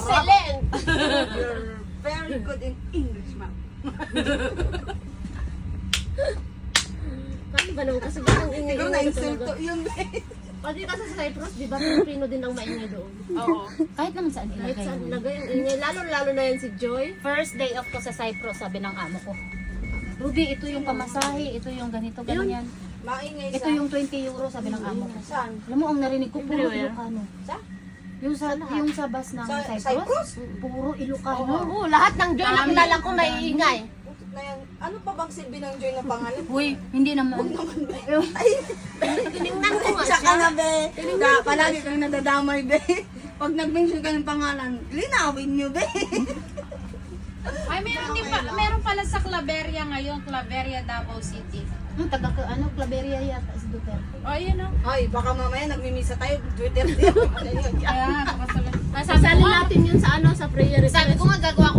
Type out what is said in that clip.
Excellent! You're very good in English, ma'am. Paano ba naman? Kasi parang Siguro ingay-ingay na-insulto talaga. yun. Pati kasi sa Cyprus, di ba, Pilipino din ang maingay doon. Oo. Kahit naman saan Kahit ilagay saan mo. lagay ang ingay. Lalo na yan si Joy. First day off ko sa Cyprus, sabi ng amo ko. Ruby, ito yung pamasahe, ito yung ganito, ganyan. Maingay Ito yung 20 euro, sabi ng amo ko. Saan? Alam mo, ang narinig ko, puro Everywhere. Ilocano. Sa? Yung sa bus ng Sa Cyprus, Cyprus? puro Ilocano. Oo, lahat ng Joy na kilala ko naiingay. Putik na yan. Ano pa bang silbi ng Joy na pangalan? Uy, hindi naman. Tinignan ko nga Siya siya. ka na, be. Palagi kang nadadamay, be. Pag nag-mention ka ng pangalan, linawin niyo, be. Ay, meron pala sa Claveria ngayon, Claveria, Davao City. Claveria yata si Duterte. O, yun o. Ay, baka mamaya nagmimisa tayo. Twitter. Kaya, Sasali natin yun sa sa prayer Sabi ko nga, gagawa ko